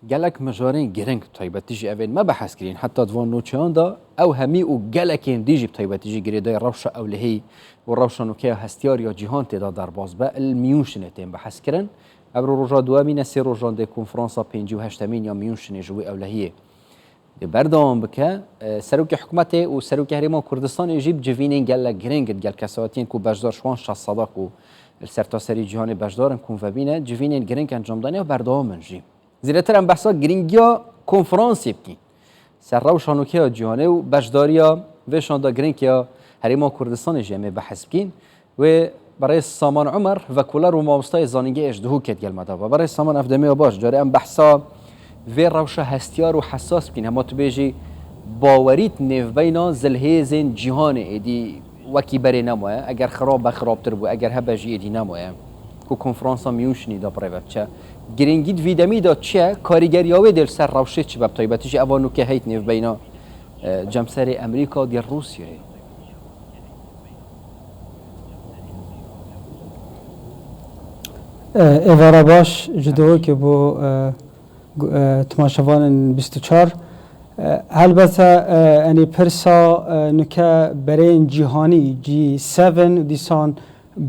گلک مجارین گرنگ تایبتیجی اوین ما بحث کرین حتی دوان نوچهان دا او همی و گلکین دیجی تایبتیجی گریده روش اولهی و روش نوکه هستیار یا جهان تدا در باز با المیونشنه تیم بحث کرن ابرو روژا دوامین سی روژان ده کنفرانسا 58 یا میونشنه جوی اولهیه بردام بکه سروک حکومت و سروک هریما کردستان ایجیب جوینین گلک گرنگ گل کساتین کو بجدار شوان شخص صداق و السرتاسری جهان بجدارن کن فبینه جوینین گرنگ انجام دانه و بردام منجی زیرتر هم بحثا گرینگیا کنفرانسی بکین سر روشانوکیا جهانه و بجداریا و شاندا گرینگیا هریما کردستان جمع بحث بکین و برای سامان عمر و کولر و مامستای زانینگی اجدهو کت گل مدا و برای سامان افدمی و باش جاره هم بحثا و روش هستیار و حساس بکین همه تو بیجی باوریت نیو بینا زلهیزین جهان ایدی وکی بری نموه اگر خراب تر بو اگر هبجی ایدی نموه کو کنفرانسا میونشنی دا پرایوت چه گرینگید ویدمی دا چه کاریگریاوی دل سر روشه چه بب طایبتیش اوانو که هیت نیو بینا جمسر امریکا دیل روسیه ایوارا باش جدوه که بو تماشاوان 24 البته یعنی پرسا نکه برای جهانی G7 دیسان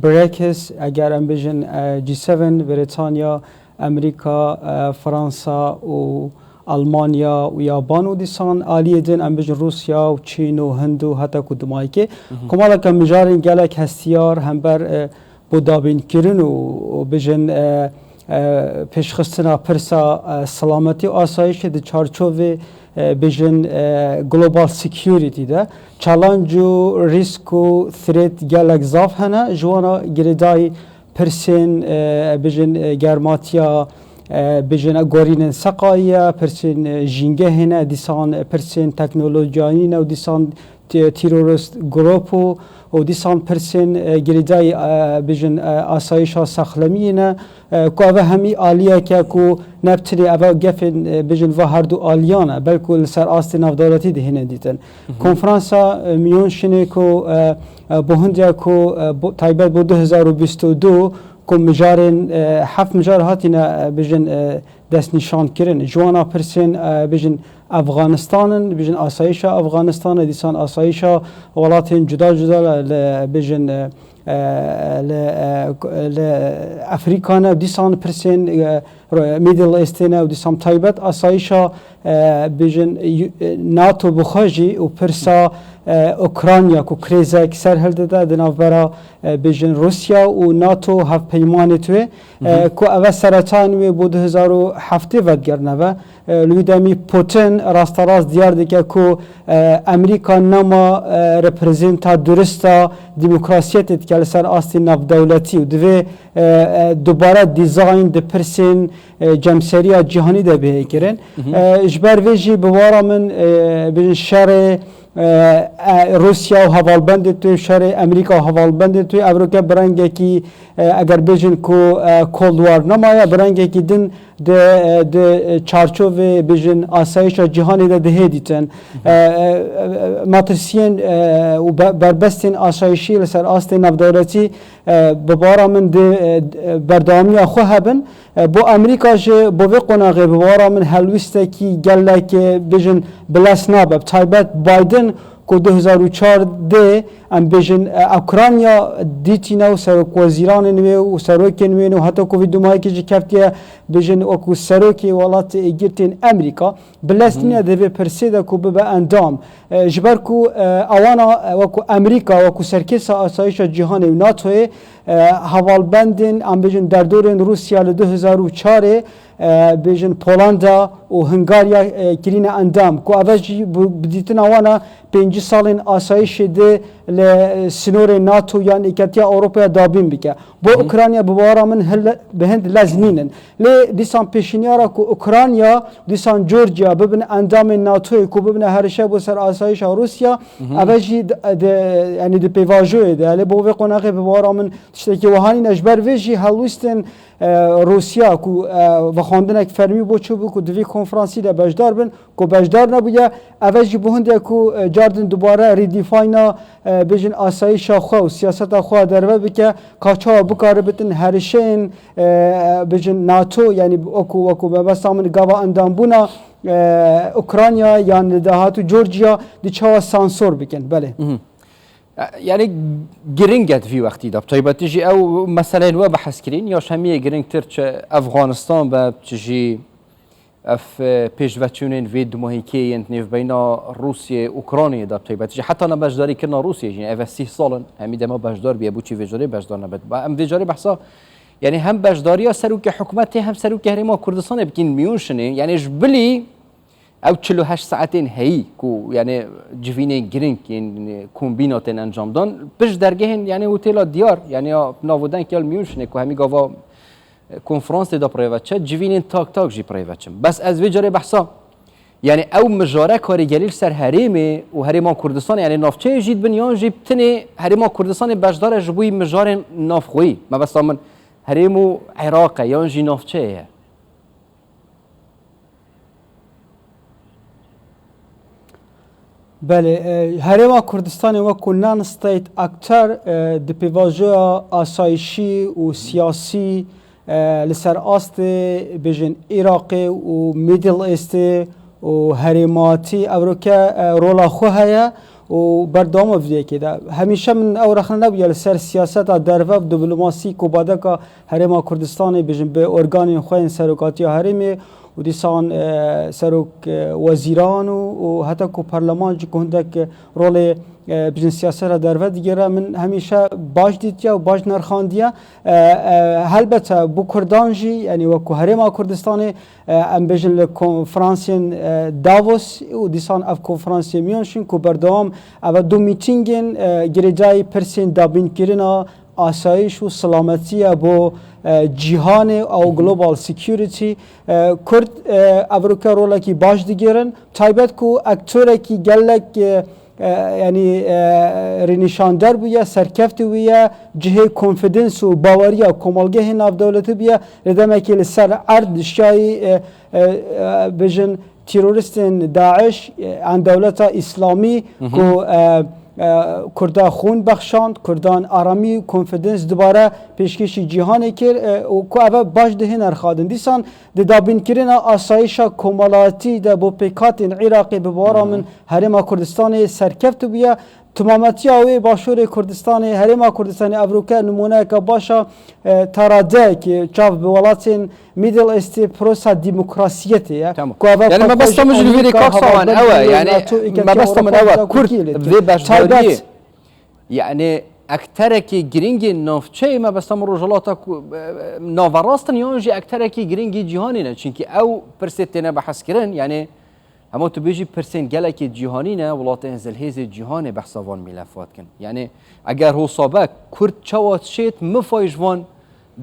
بریکس اگر ام بجن G7 بریتانیا امریکا فرانسه و آلمانیا و یابان و دیسان آلیه دین ام بجن روسیا و چین و هند و حتی کدومایی که کمالا که مجارین گلک هستیار هم بر بودابین کرن و بجن پیشخستنا پرسا سلامتی و آسایش ده چارچوب بجن گلوبال سیکیوریتی ده چالنج و ریسک و ثریت گلک زاف هنه جوانا گریدای پرسین بجن گرماتیا بجن گورین سقایا پرسین جینگه هنه دیسان پرسین تکنولوژیانی و دیسان تیروریست گروپ و دیسان پرسین گریدای بجن آسایش سخلمی نه که همی آلیه که کو نبتری اول گفن بجن و هر دو آلیانه بلکه سر آست نفدارتی دهنه دیتن کنفرانسا میونشنه کو بهندیا کو تایبت بود 2022 که مجارن 7 مجار هاتینا بجن دست نشان کردن جوانا پرسین بجن افغانستان بجن آسایش افغانستان دیسان آسایش ولات جدا بجن افریقا دیسان پرسین میدل ایستنا و دیسان تایبت آسایش بجن ناتو بخواجی و پرسا اوکراینیا کو کریزک سر هل داده دنابرا بجن روسیا و ناتو هف پیمان توی کو اول سرطان و بود 2007 ودگرنه و لودمی پوتین راست دیار دیگه کو امریکا نما رپرزنتا درستا دموکراسیت که سر آستی نفدولتی و دوی دوباره دیزاین د پرسین جمسری جهانی ده به کرن اجبار ویجی بوارا من بجن شر روسیا و حوالبند توی شهر امریکا و حوالبند توی امریکا برنگه کی اگر بجن کو کولدوار نمایا برنگه کی دن ده چارچوب بجن آسایش جهانی ده دیتن ماترسین و بربستین آسایشی لسر آست نفدولتی ببارا من ده بردامی خو هبن بو امریکا جه بو قناغه ببارا من هلوسته کی گله که بجن بلاس نابب تایبت بایدن کو 2014 ام بجن اوکراینیا دیتینا و سروک وزیران نوی و سروک نوی و حتی کووید دومایی که کفتیا بجن اکو سروکی ولات ایگرتین امریکا بلستنیا دوی پرسیده کو به اندام جبر کو اوانا وکو امریکا وکو سرکیس آسایش جهانی و ناتوی حوالبندین ام بجن در دورن روسیا ل 2004 بجن پولندا و هنگاریا کرین اندام کو اوجی بدیتن اوانا 5 سالین آسایش ده ل سنور ناتو یعنی اکتیا اروپا دابین بکه با اوکراینیا بوارا من به هند لازمینن ل دیسان پیشنیارا کو اوکراینیا دیسان جورجیا ببن اندام ناتو کو ببن هر شب و سر آسایش روسیا اوجی یعنی د پیواژو ده ل بو قناقه بوارا من تشتكي وهاني نجبر ويجي هلوستن روسيا كو وخاندنك فرمي بو چوبو كو دوی کنفرانسی ده بجدار بن كو بجدار نبويا اوجي بهنده كو جاردن دوباره ریدیفاینا بجن آسایش خو و سیاست خو دربه بکه کاچا بکاره بتن هرشین بجن ناتو يعني وكو بس من قوا اندام بونا اوكرانيا يعني دهاتو جورجيا دي چاوا سانسور بكن بله يعني جرينجت في وقتي ده طيب تجي او مثلا و بحث كرين يا شميه جرينج ترچ افغانستان بتجي اف بيشواتشونين فيد مهيكي ينتنف بين روسيا اوكرانيا ده طيب تجي حتى انا بجداري كنا روسيا يعني اف 6 سالن همي دما بجدار بيبو چي وجاري بجدار نبد ام وجاري بحثا يعني هم بجداريا سروك حكومتي هم سروك هرما كردستان بكين ميونشني يعني جبلي او 48 ساعتين هي كو يعني جفيني جرينك يعني كومبيناتين انجام دان بش درجهن يعني اوتيلا ديار يعني ناودن كيال ميونشني كو همي غاوا كونفرنس دا برايفاتشا جفينين تاك تاك جي برايفاتشم بس از وجاري بحثا يعني او مجاره كاري جليل سر هريمي و هريما كردستان يعني نافچه جيد بنيان جيبتني هريما كردستان بجدار جبوي مجار نافخوي ما بس من هريمو عراق يانجي نافچه بله هرما کردستان وکو نان ستیت اکتر د پیواژه آسایشی و سیاسی لسر آست بجن عراق و میدل ایست و هرماتی اوروکه رولا خو هیا و بردام افدیه که همیشه من اورخنه نبود لسر سیاست درو دیپلماسی کو باده که هرما کردستان بجن به ارگان خوین سرکاتی هرمی و دیسان سروک وزیران و حتی کو پارلمان جو کندک رول بجن سیاست را در دیگه من همیشه باش دیدیا و باش نرخاندیا البته بو کردانجی یعنی و کو هرما کردستان ام بجن کنفرانسین داووس و دیسان اف کنفرانسی میونشین کو بردام او دو میتینگن گریجای پرسین دابین کرینا آسایش و سلامتی با جهان او گلوبال سیکیوریتی کرد اوروکا رولا کی باش دیگرن تایبت کو اکتوره کی گلک یعنی رنشاندر بیا سرکفت بیا جهه کنفیدنس و باوریا کمالگه ناف دولتی بیا ردمه که لسر ارد شای بجن تیروریستن داعش عن دولت اسلامی کو کردان خون بخشاند کردان آرامی کنفیدنس دوباره پیشکشی جهانی کرد و که اوه باش دهین ارخادن دیسان دابین کردن آسایش کمالاتی ده با پیکات عراقی ببارا من هرما کردستان سرکفت بیا تمامتی آوی باشور کردستان هرما کردستان افریقا نمونه که باشا تراده که چاف به ولاتین میدل است پروسا دموکراسیته یعنی ما بس تمش الفيديو كوكسوان اوه يعني ما بس تمن اوه كرد في باشداري يعني اكتركي جرينجي نوفچه ما بس تم رجلاتا نوفراستن يونجي اكتركي جرينجي جهانينا چونكي او پرسيتنا بحث كرن يعني اما تو بيجي پرسين گلك جهانينا ولاتن زلهيز جهان بحثوان ملفات كن يعني اگر هو صابك كرد چوات شيت مفايجوان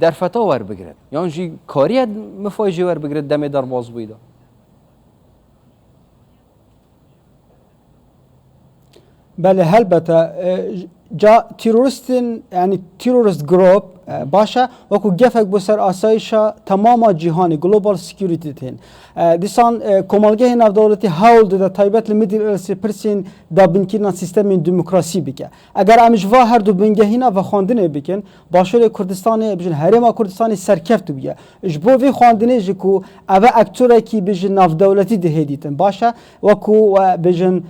در فتا ور بگرد یعنی جی کاری مفاجئه ور بگرد دم در باز بویدا بله البته جا تروریستن یعنی تروریست گروپ باشه وکو گفک بسر آسایش تمام جهانی گلوبال سکیوریتی تین دیسان کمالگه ناف دولتی هاول ده تایبت لمیدل ارسی پرسین دا بینکینا سیستم دموکراسی بکه اگر امجوا هر دو بینگهینا و خواندنه بکن باشور کردستان بجن هرما کردستان سرکفت بیه اجبو وی خواندنه جکو اوه اکتوره کی بجن ناف دولتی ده دیتن باشه وکو بجن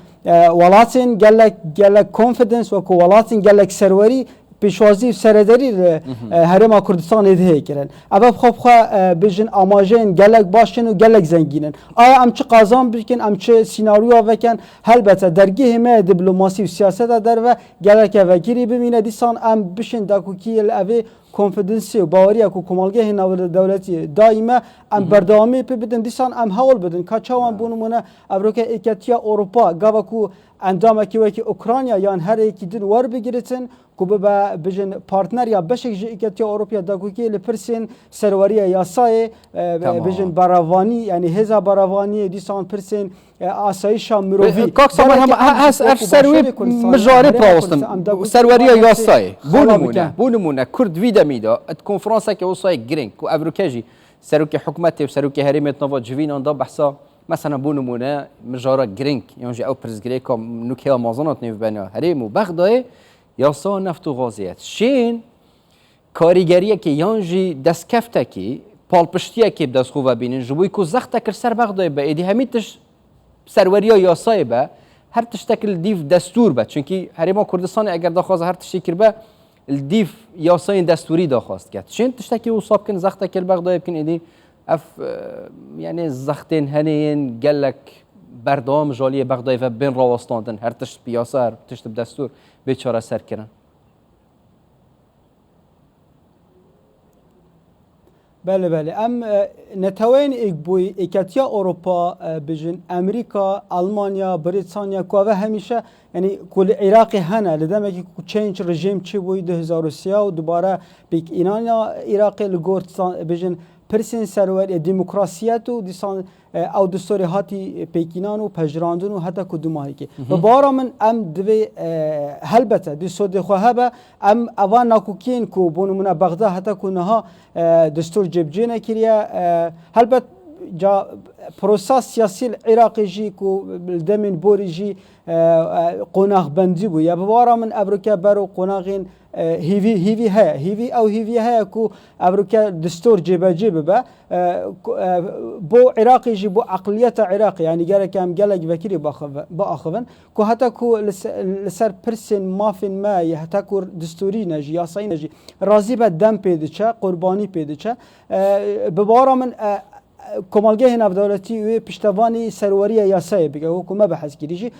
ولاتن گلک کانفیدنس وکو ولاتن گلک سروری پیشوازی و سرداری هرما کردستان ایده کرن. اما خوب بجن آماجین گلک باشن و گلک زنگینن. آیا ام چه قازان بکن ام چه سیناریو وکن البته درگه همه دیپلماسی و سیاست در و گلک وگیری ببینه دیسان ام بشن داکوکی الاوی کنفیدنسی و باوری کو کمالگه ناول دولتی دائما ام بردامی پی بدن دیسان ام حول بدن کاچاوان بونمونه افریقا اکتیا اروپا گاوکو اندام کی وکی اوکراینیا یان هر یکی دین ور بگیرتن کو به بجن پارتنر یا بشک اکتیا اروپا داکوکی لپرسین سروری یاسای بجن براوانی یعنی هزا براوانی دیسان پرسین آسایش مروی کاک سامان هم هست سروی مجاری پراوستم سروری یاسای بونمونه کرد ویده میده ات کنفرانسه که وصای گرینگ و افروکاجی سروک حکومت و سروک حریمت نوا جوین آن دا بحثا مثلا بونمونه مجارا گرینگ یعنی او پرزگری که نوکه آمازونات نیو بنا حریم و بغداد یاسا نفت و غازیت شین کاریگریه که یانجی دست کفته کی پالپشتیه که دست خوبه بینن جبوی کو زخته کر سر بغداد به ایدی همیتش سروریا یاسای به هر تشتکل دیف دستور به چونکی حریما کردستان اگر داخواست هر تشتی کر به الدیف یاسای دستوری داخواست کرد چین تشتکی وصاب کن زخته کل بغداد بکن ایدی اف يعني زختين هنين قال لك بردام جاليه بغداد و بين راوستاندن هر تشت بياسر تشت بدستور بيچاره سر كرن بله بله ام نتوین ایک بوی اکتیا اروپا بجن امریکا آلمانیا بریتانیا کو و همیشه یعنی کل عراق هنه لدم که چینج رژیم چی بوی 2003 و دوباره بیک اینانا عراق لگورت بجن پرسین سرور دموکراسیت و دیسان او دستوری هاتی پیکینان و پجراندن و حتی کدومایی که و بارا من ام دوی هلبته دستور خواه با ام اوان ناکوکین کو بونمونه بغداد حتی کنها دستور جبجینه کریه هلبت جا پروساس سیاسی عراقی جی کو دمین بوری جی قناغ بندی بو یا بوارا من ابروکا برو قناغین هیوی هیا کو ابروکا دستور جبه با بو عراقی جی بو اقلیت عراقی یعنی گره کم گلک وکیری با آخوان کو حتی کو لسر پرسن مافین ما یا حتی کو دستوری نجی یا صحیح نجی راضی به دم پیده چه قربانی پیده چه بوارا من کمالگاه نفدارتی و پشتوانی سروری یاسای بگه حکومت بحث کردی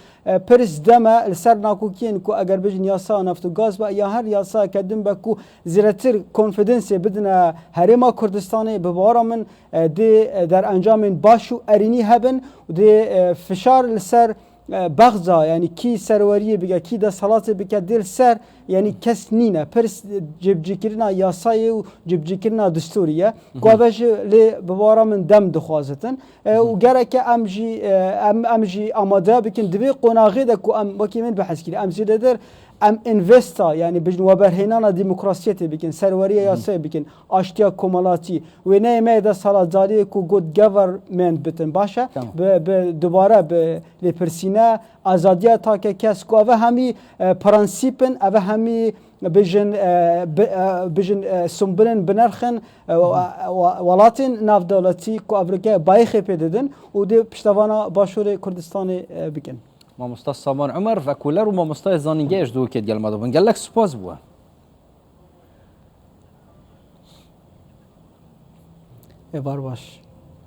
پرس دم سر ناکوکین کو اگر بجن یاسا نفت و گاز با یا هر یاسا کدوم با کو زیرتر کنفیدنس بدن حریم کردستان ببارا من دی در انجام باشو ارینی هبن و دی فشار لسر بغضا یعنی کی سروری بگه کی دا صلات بگه دل سر یعنی کس نینه پرس جبجی کرنا یاسای و جبجی کرنا دستوریه قوش لی بوارا من دم دخوازتن و گره که امجی آماده بکن دبی قناغی ده که ام وکی من بحث کری ام زیده در ام انوستا یعنی بجن وبرهنانا دموکراسیت بکن سروری یاسای بکن آشتیا کمالاتی و نه میده صلات زالی که گود گورمنت بتن باشه دوباره به پرسینه آزادیا تا که کس کو اوه همی پرانسیپن اوه همی بجن سنبرن بنرخن ولاتن ناف دولتی کو افریقا بایخی پیددن و دی پشتوانا باشور کردستان بکن مامۆستا سامان عمر و کولەر و مامۆستای زانینگەیش دوو کێت گەلمەدەبن گەلێک سوپاس بووە بار باش